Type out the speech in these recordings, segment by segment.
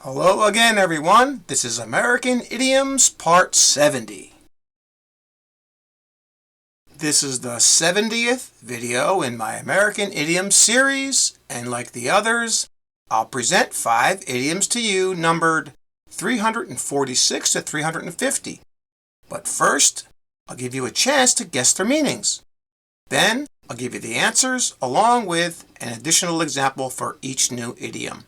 Hello again, everyone. This is American Idioms Part 70. This is the 70th video in my American Idioms series, and like the others, I'll present 5 idioms to you numbered 346 to 350. But first, I'll give you a chance to guess their meanings. Then, I'll give you the answers along with an additional example for each new idiom.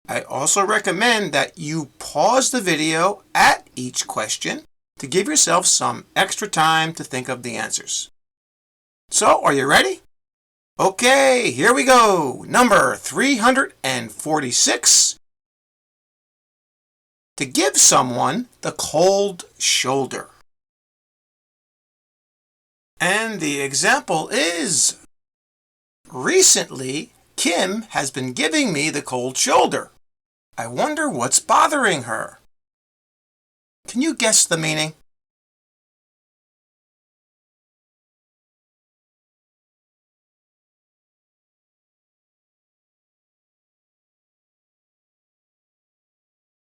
I also recommend that you pause the video at each question to give yourself some extra time to think of the answers. So, are you ready? Okay, here we go. Number 346. To give someone the cold shoulder. And the example is, recently, Kim has been giving me the cold shoulder. I wonder what's bothering her. Can you guess the meaning?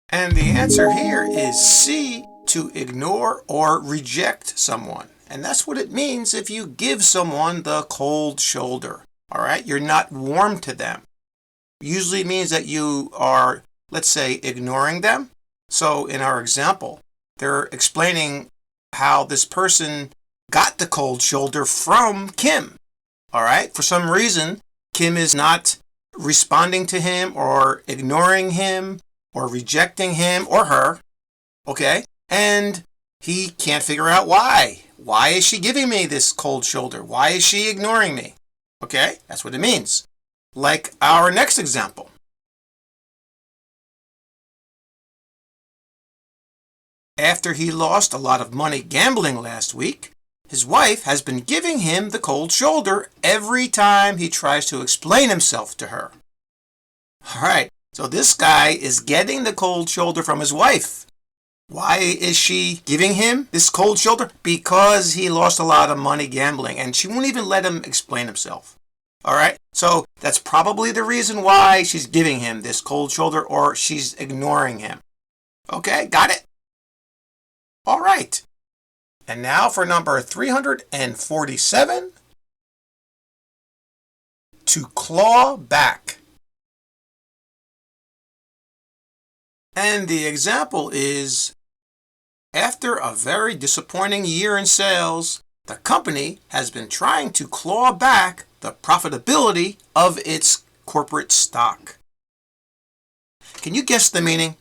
And the answer here is C, to ignore or reject someone. And that's what it means if you give someone the cold shoulder. All right, you're not warm to them. Usually means that you are, let's say, ignoring them. So in our example, they're explaining how this person got the cold shoulder from Kim. All right, for some reason, Kim is not responding to him or ignoring him or rejecting him or her. Okay, and he can't figure out why. Why is she giving me this cold shoulder? Why is she ignoring me? Okay, that's what it means. Like our next example. After he lost a lot of money gambling last week, his wife has been giving him the cold shoulder every time he tries to explain himself to her. All right, so this guy is getting the cold shoulder from his wife. Why is she giving him this cold shoulder? Because he lost a lot of money gambling, and she won't even let him explain himself. All right, so that's probably the reason why she's giving him this cold shoulder, or she's ignoring him. Okay, got it? All right. And now for number 347. To claw back. And the example is, after a very disappointing year in sales, the company has been trying to claw back the profitability of its corporate stock. Can you guess the meaning?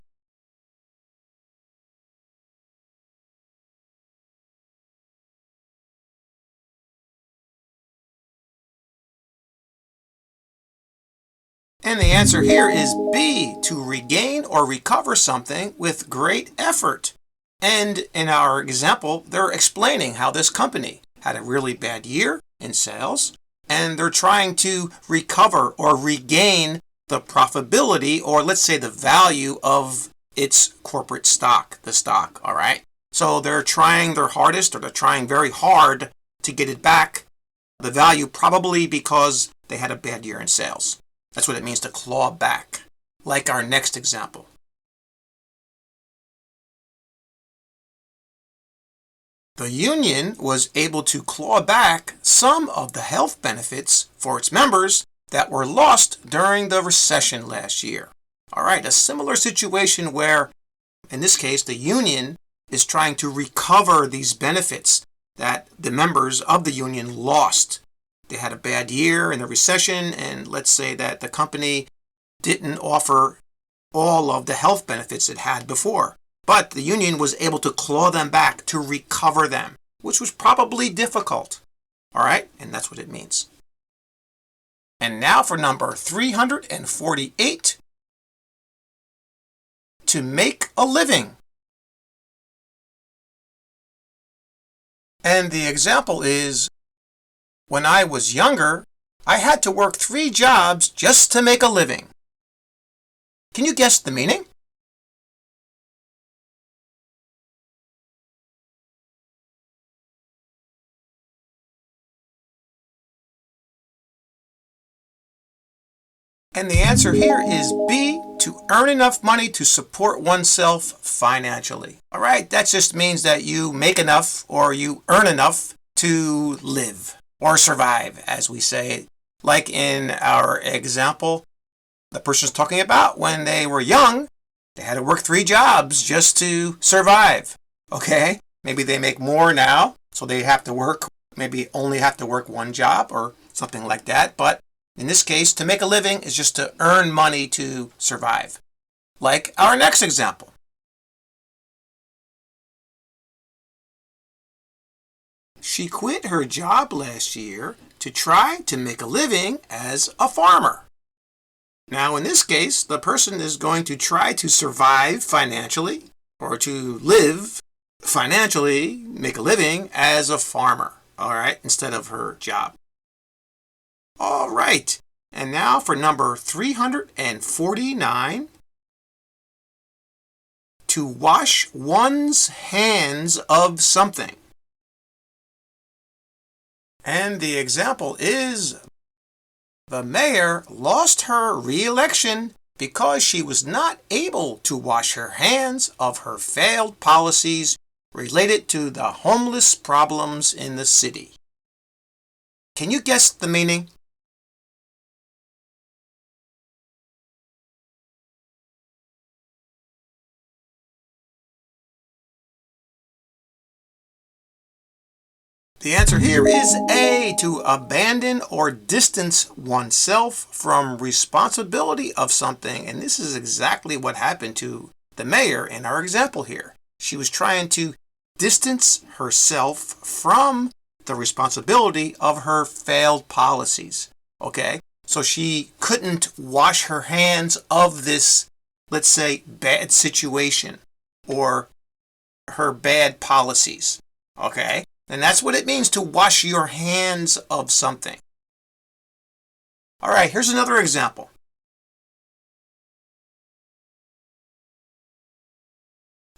And the answer here is B, to regain or recover something with great effort. And in our example, they're explaining how this company had a really bad year in sales, and they're trying to recover or regain the profitability, or let's say the value of its corporate stock, the stock, all right? So they're trying their hardest, or they're trying very hard to get it back, the value, probably because they had a bad year in sales. That's what it means to claw back, like our next example. The union was able to claw back some of the health benefits for its members that were lost during the recession last year. All right, a similar situation where, in this case, the union is trying to recover these benefits that the members of the union lost. They had a bad year in the recession, and let's say that the company didn't offer all of the health benefits it had before. But the union was able to claw them back, to recover them, which was probably difficult. All right, and that's what it means. And now for number 348. To make a living. And the example is, when I was younger, I had to work 3 jobs just to make a living. Can you guess the meaning? And the answer here is B, to earn enough money to support oneself financially. All right, that just means that you make enough or you earn enough to live or survive, as we say. Like in our example, the person's talking about when they were young, they had to work 3 jobs just to survive. Okay, maybe they make more now, so they have to work, maybe only have to work 1 job or something like that. But in this case, to make a living is just to earn money to survive. Like our next example. She quit her job last year to try to make a living as a farmer. Now, in this case, the person is going to try to survive financially or to live financially, make a living as a farmer, all right, instead of her job. All right, and now for number 349. To wash one's hands of something. And the example is, the mayor lost her re-election because she was not able to wash her hands of her failed policies related to the homeless problems in the city. Can you guess the meaning? The answer here is A, to abandon or distance oneself from responsibility of something. And this is exactly what happened to the mayor in our example here. She was trying to distance herself from the responsibility of her failed policies. Okay, so she couldn't wash her hands of this, let's say, bad situation or her bad policies. Okay, and that's what it means to wash your hands of something. All right, here's another example.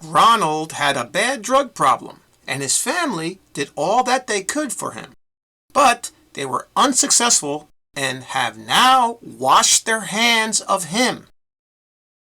Ronald had a bad drug problem, and his family did all that they could for him. But they were unsuccessful and have now washed their hands of him.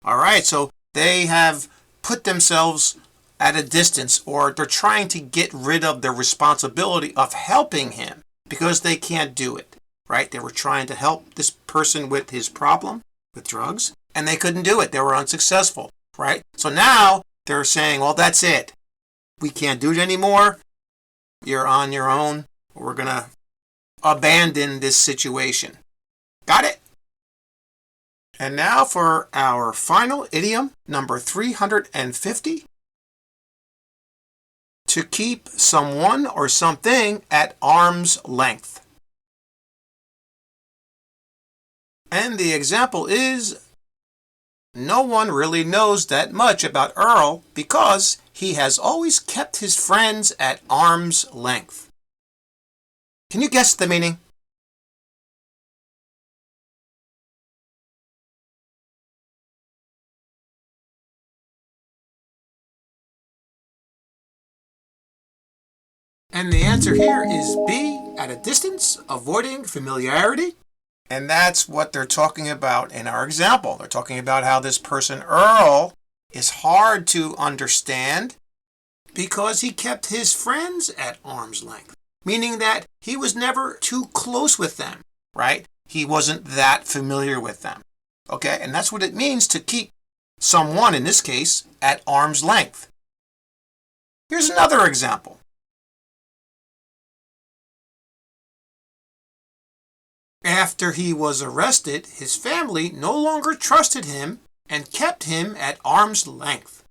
All right, so they have put themselves at a distance, or they're trying to get rid of their responsibility of helping him because they can't do it, right? They were trying to help this person with his problem with drugs, and they couldn't do it. They were unsuccessful, right? So now they're saying, well, that's it. We can't do it anymore. You're on your own. We're going to abandon this situation. Got it? And now for our final idiom, number 350. To keep someone or something at arm's length. And the example is, no one really knows that much about Earl because he has always kept his friends at arm's length. Can you guess the meaning? And the answer here is B, at a distance, avoiding familiarity. And that's what they're talking about in our example. They're talking about how this person, Earl, is hard to understand because he kept his friends at arm's length, meaning that he was never too close with them, right? He wasn't that familiar with them, okay? And that's what it means to keep someone, in this case, at arm's length. Here's another example. After he was arrested, his family no longer trusted him and kept him at arm's length.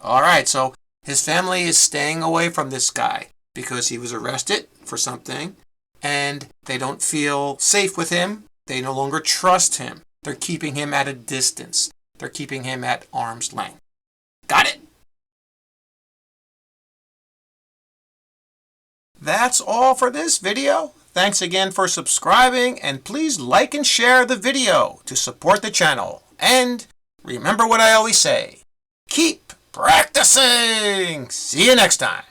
All right, so his family is staying away from this guy because he was arrested for something and they don't feel safe with him. They no longer trust him. They're keeping him at a distance. They're keeping him at arm's length. Got it? That's all for this video. Thanks again for subscribing, and please like and share the video to support the channel. And remember what I always say, keep practicing! See you next time.